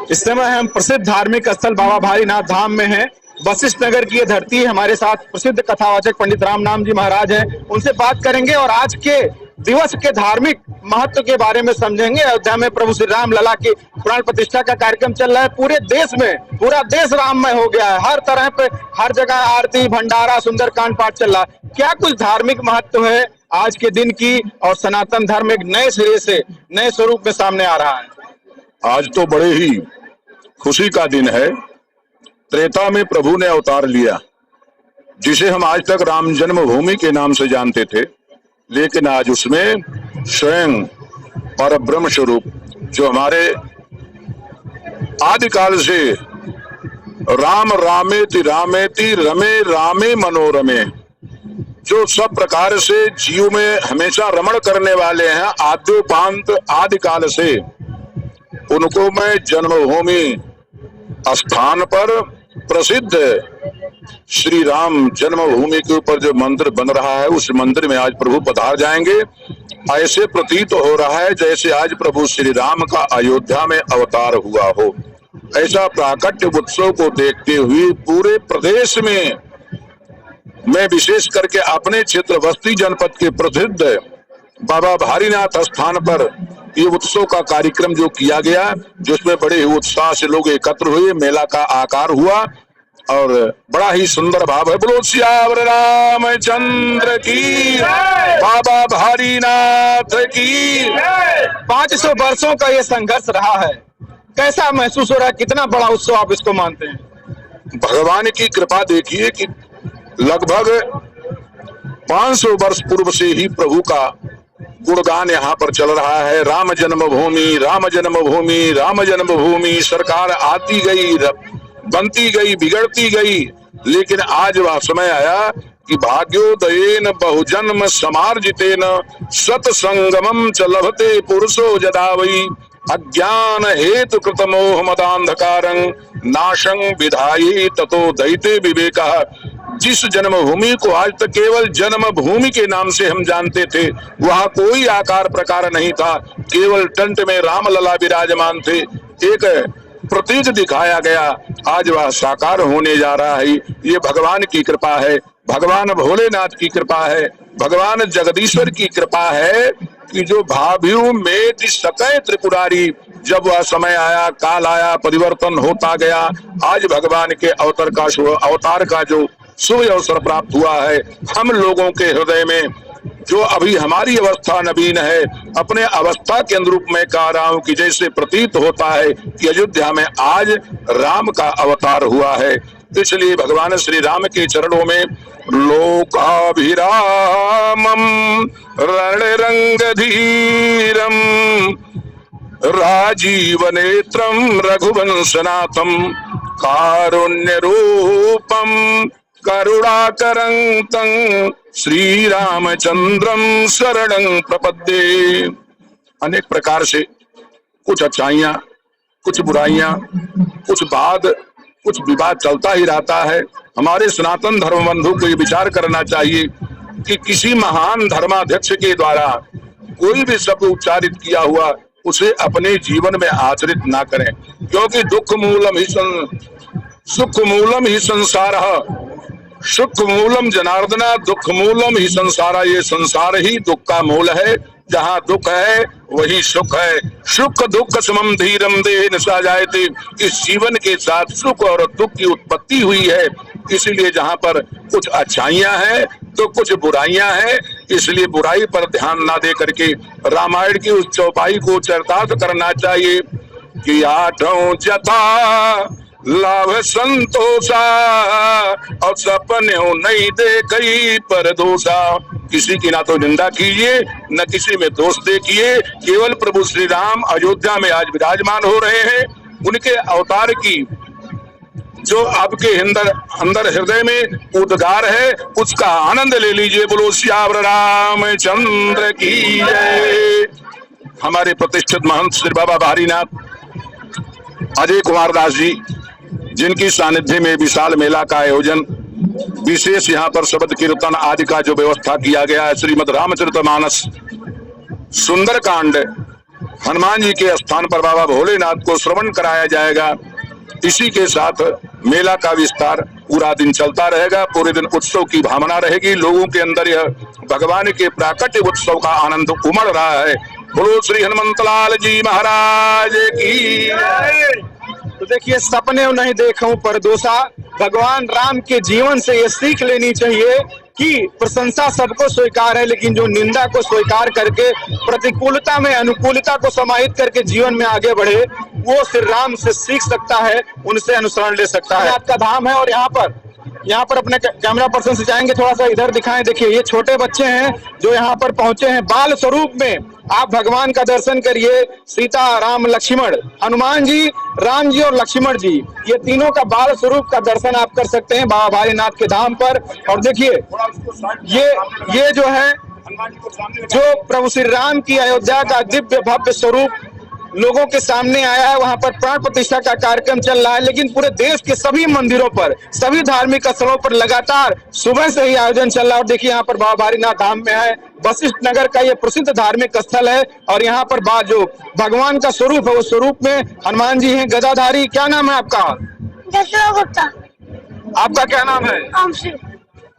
इस समय हम प्रसिद्ध धार्मिक स्थल बाबा भारीनाथ धाम में हैं। वशिष्ठ नगर की ये धरती है। हमारे साथ प्रसिद्ध कथावाचक पंडित रामनाम जी महाराज हैं। उनसे बात करेंगे और आज के दिवस के धार्मिक महत्व के बारे में समझेंगे। अयोध्या में प्रभु श्री राम लला की प्राण प्रतिष्ठा का कार्यक्रम चल रहा है। पूरे देश में पूरा देश राममय हो गया है। हर तरह पे हर जगह आरती भंडारा सुंदरकांड पाठ चल रहा है। क्या कुछ धार्मिक महत्व है आज के दिन की, और सनातन धर्म एक नए सिरे से नए स्वरूप में सामने आ रहा है। आज तो बड़े ही खुशी का दिन है। त्रेता में प्रभु ने अवतार लिया, जिसे हम आज तक राम जन्मभूमि के नाम से जानते थे, लेकिन आज उसमें स्वयं और ब्रह्म स्वरूप जो हमारे आदिकाल से राम रामेति रामेति रमे रामे मनोरमे, जो सब प्रकार से जीव में हमेशा रमण करने वाले हैं आद्योपांत आदिकाल से, उनको मैं जन्मभूमि स्थान पर प्रसिद्ध श्री राम जन्मभूमि के ऊपर जो मंदिर बन रहा है, उस मंदिर में आज प्रभु पधार जाएंगे। ऐसे प्रतीत हो रहा है जैसे आज प्रभु श्री राम का अयोध्या में अवतार हुआ हो। ऐसा प्राकट्य उत्सव को देखते हुए पूरे प्रदेश में, मैं विशेष करके अपने क्षेत्र बस्ती जनपद के प्रसिद्ध बाबा भारीनाथ स्थान पर ये उत्सव का कार्यक्रम जो किया गया, जिसमें बड़े ही उत्साह से लोग एकत्र हुए, मेला का आकार हुआ और बड़ा ही सुंदर भाव है। बोलो सियावर रामचंद्र की, बाबा भारीनाथ की। 500 वर्षों का ये संघर्ष रहा है, कैसा महसूस हो रहा है? कितना बड़ा उत्सव आप इसको मानते हैं? भगवान की कृपा देखिए कि लगभग 500 वर्ष पूर्व से ही प्रभु का गुणगान यहाँ पर चल रहा है। राम जन्मभूमि राम जन्मभूमि राम जन्मभूमि। सरकार आती गई, बनती गई, बिगड़ती गई, लेकिन आज वह समय आया कि भाग्योदयेन बहुजन्म समार्जितेन सत्संगमं च लभते पुरुषो यदा वै अज्ञान हेतु कृत मोह मदांधकारं नाशं विधायि ततो दैते विवेकः। जिस जन्मभूमि को आज तक केवल जन्मभूमि के नाम से हम जानते थे, वहां कोई आकार प्रकार नहीं था, केवल टंट में राम लला विराजमान थे, एक प्रतीक दिखाया गया। आज वह साकार होने जा रहा है। ये भगवान की कृपा है, भगवान भोलेनाथ की कृपा है, भगवान जगदीश्वर की कृपा है कि जो भाभ्यू में सकै त्रिपुरारी, जब वह समय आया, काल आया, परिवर्तन होता गया। आज भगवान के अवतार का जो शुभ अवसर प्राप्त हुआ है, हम लोगों के हृदय में जो अभी हमारी अवस्था नवीन है, अपने अवस्था के अनुरूप में कह रहा हूं कि जैसे प्रतीत होता है कि अयोध्या में आज राम का अवतार हुआ है। इसलिए भगवान श्री राम के चरणों में लोकाभिरामम रणरंगधीरम राजीव नेत्रम रघुवंशनाथम कारुण्य रूपम करुणाकरं तं श्री रामचंद्रम शरणं प्रपद्ये। अनेक प्रकार से कुछ अच्छाइयां, कुछ बुराइयां, कुछ वाद, कुछ विवाद चलता ही रहता है। हमारे सनातन धर्म बंधु को ये विचार करना चाहिए कि किसी महान धर्माध्यक्ष के द्वारा कोई भी शब्द उच्चारित किया हुआ उसे अपने जीवन में आचरित ना करें, क्योंकि दुख मूलम ही सुख मूलम ही संसार, सुख मूलम जनार्दना, दुख मूलम ही संसार। ये संसार ही दुख का मूल है। जहाँ दुख है वही सुख है। सुख दुख समम धीरम देह नशा जायते। इस जीवन के साथ सुख और दुख की उत्पत्ति हुई है। इसीलिए जहाँ पर कुछ अच्छाइयां हैं तो कुछ बुराइयां हैं। इसलिए बुराई पर ध्यान ना दे करके रामायण की उस चौपाई को चरितार्थ करना चाहिए कि आठों जता लाभ संतोषा और सपने नहीं देखी पर दोषा। किसी की ना तो निंदा कीजिए, न किसी में दोष देखिए। केवल प्रभु श्री राम अयोध्या में आज विराजमान हो रहे हैं। उनके अवतार की जो आपके अंदर हृदय में उद्गार है, उसका आनंद ले लीजिए। बोलो सियावर रामचंद्र की जय। हमारे प्रतिष्ठित महंत श्री बाबा भारीनाथ अजय कुमार दास जी, जिनकी सानिध्य में विशाल मेला का आयोजन, विशेष यहाँ पर शब्द कीर्तन आदि का जो व्यवस्था किया गया है, श्रीमद् रामचरितमानस सुंदरकांड हनुमान जी के स्थान पर बाबा भोलेनाथ को श्रवण कराया जाएगा। इसी के साथ मेला का विस्तार पूरा दिन चलता रहेगा। पूरे दिन उत्सव की भावना रहेगी। लोगों के अंदर यह भगवान के प्राकट्य उत्सव का आनंद उमड़ रहा है। बोलो श्री हनुमंतलाल जी महाराज की। तो देखिए, सपने नहीं देखूं पर दोसा, भगवान राम के जीवन से ये सीख लेनी चाहिए कि प्रशंसा सबको स्वीकार है, लेकिन जो निंदा को स्वीकार करके प्रतिकूलता में अनुकूलता को समाहित करके जीवन में आगे बढ़े, वो श्री राम से सीख सकता है, उनसे अनुसरण ले सकता है। आपका धाम है और यहाँ पर अपने कैमरा पर्सन से जाएंगे, थोड़ा सा इधर दिखाएं। देखिए, ये छोटे बच्चे हैं जो यहाँ पर पहुंचे हैं बाल स्वरूप में। आप भगवान का दर्शन करिए। सीता, राम, लक्ष्मण, हनुमान जी, राम जी और लक्ष्मण जी, ये तीनों का बाल स्वरूप का दर्शन आप कर सकते हैं बाबा भारीनाथ के धाम पर। और देखिए, ये जो है, जो प्रभु श्री राम की अयोध्या का दिव्य भव्य स्वरूप लोगों के सामने आया है, वहां पर प्राण प्रतिष्ठा का कार्यक्रम चल रहा है। लेकिन पूरे देश के सभी मंदिरों पर, सभी धार्मिक स्थलों पर लगातार सुबह से ही आयोजन चल रहा है। और देखिए, यहाँ पर बाबा भारीनाथ धाम में है, वशिष्ठ नगर का ये प्रसिद्ध धार्मिक स्थल है। और यहाँ पर जो भगवान का स्वरूप है, वो स्वरूप में हनुमान जी हैं गदाधारी। क्या नाम है आपका? गुप्ता। आपका क्या नाम है? ओम शिव।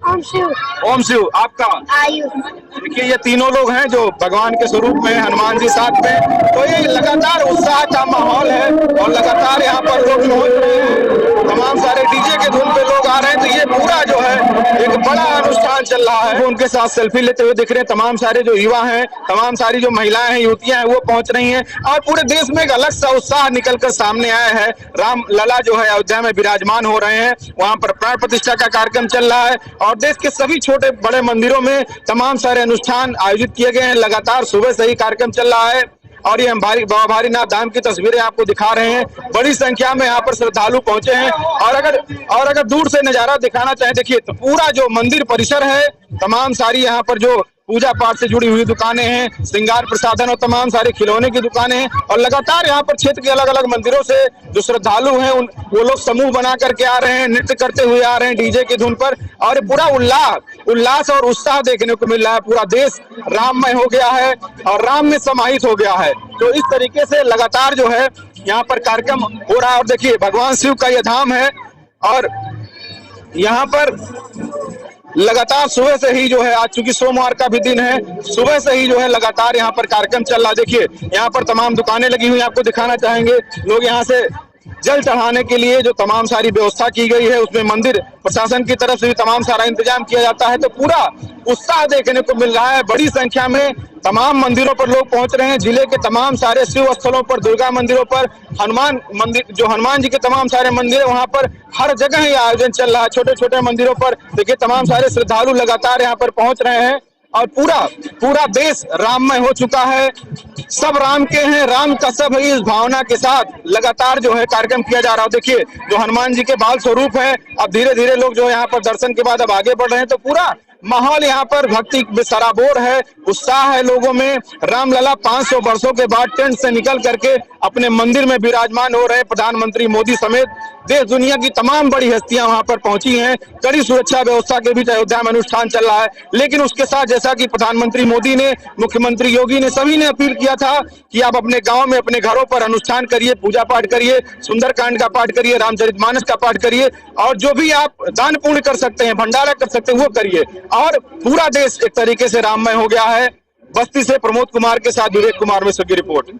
ओम शिव। ओम शिव। आपका? आयु। देखिए, ये तीनों लोग हैं जो भगवान के स्वरूप में, हनुमान जी साथ में। तो ये लगातार उत्साह का माहौल है और लगातार यहाँ पर लोग पहुंच रहे हैं। तमाम सारे डीजे के धुन पे लोग आ रहे हैं। तो ये पूरा जो है एक बड़ा अनुष्ठान चल रहा है। वो उनके साथ सेल्फी लेते हुए दिख रहे हैं। तमाम सारे जो युवा हैं, तमाम सारी जो महिलाएं हैं, युवतियां हैं, वो पहुंच रही हैं। और पूरे देश में एक अलग सा उत्साह निकल कर सामने आया है। राम लला जो है अयोध्या में विराजमान हो रहे हैं। वहां पर प्राण प्रतिष्ठा का कार्यक्रम चल रहा है और देश के सभी छोटे बड़े मंदिरों में तमाम सारे अनुष्ठान आयोजित किए गए हैं। लगातार सुबह से ही कार्यक्रम चल रहा है। और ये हम बाबा भारीनाथ धाम की तस्वीरें आपको दिखा रहे हैं। बड़ी संख्या में यहाँ पर श्रद्धालु पहुंचे हैं। और अगर दूर से नजारा दिखाना चाहें, देखिए, तो पूरा जो मंदिर परिसर है, तमाम सारी यहाँ पर जो पूजा पाठ से जुड़ी हुई दुकानें हैं, श्रृंगार प्रसाधन और तमाम सारे खिलौने की दुकानें हैं। और लगातार यहाँ पर क्षेत्र के अलग अलग मंदिरों से जो श्रद्धालु हैं, वो लोग समूह बना करके आ रहे हैं, नृत्य करते हुए आ रहे हैं डीजे की धुन पर। और पूरा उल्लास और उत्साह देखने को मिल रहा है। पूरा देश राममय हो गया है और राम में समाहित हो गया है। तो इस तरीके से लगातार जो है यहाँ पर कार्यक्रम हो रहा है। और देखिए, भगवान शिव का यह धाम है और यहाँ पर लगातार सुबह से ही जो है, आज चूंकि सोमवार का भी दिन है, सुबह से ही जो है लगातार यहाँ पर कार्यक्रम चल रहा है। देखिए, यहाँ पर तमाम दुकानें लगी हुई, आपको दिखाना चाहेंगे। लोग यहाँ से जल चढ़ाने के लिए जो तमाम सारी व्यवस्था की गई है, उसमें मंदिर प्रशासन की तरफ से भी तमाम सारा इंतजाम किया जाता है। तो पूरा उत्साह देखने को मिल रहा है। बड़ी संख्या में तमाम मंदिरों पर लोग पहुंच रहे हैं। जिले के तमाम सारे शिव स्थलों पर, दुर्गा मंदिरों पर, हनुमान मंदिर, जो हनुमान जी के तमाम सारे मंदिर है, वहां पर हर जगह ही आयोजन चल रहा है। छोटे छोटे मंदिरों पर देखिए, तमाम सारे श्रद्धालु लगातार यहाँ पर पहुंच रहे हैं। और पूरा देश राममय हो चुका है। सब राम के हैं, राम का सब है, इस भावना के साथ लगातार जो है कार्यक्रम किया जा रहा है। देखिए, जो हनुमान जी के बाल स्वरूप है, अब धीरे धीरे लोग जो यहाँ पर दर्शन के बाद अब आगे बढ़ रहे हैं। तो पूरा माहौल यहाँ पर भक्ति में सराबोर है, उत्साह है लोगों में। रामलला 500 वर्षों के बाद टेंट से निकल करके अपने मंदिर में विराजमान हो रहे हैं। प्रधानमंत्री मोदी समेत देश दुनिया की तमाम बड़ी हस्तियां वहां पर पहुंची हैं। कड़ी सुरक्षा व्यवस्था के बीच अयोध्या में अनुष्ठान चल रहा है। लेकिन उसके साथ, जैसा कि प्रधानमंत्री मोदी ने, मुख्यमंत्री योगी ने, सभी ने अपील किया था कि आप अपने गांव में, अपने घरों पर अनुष्ठान करिए, पूजा पाठ करिए, सुंदरकांड का पाठ करिए, रामचरितमानस का पाठ करिए, और जो भी आप दान पुण्य कर सकते हैं, भंडारा कर सकते हैं, वो करिए। और पूरा देश एक तरीके से राममय हो गया है। बस्ती से प्रमोद कुमार के साथ विवेक कुमार मिश्र की रिपोर्ट।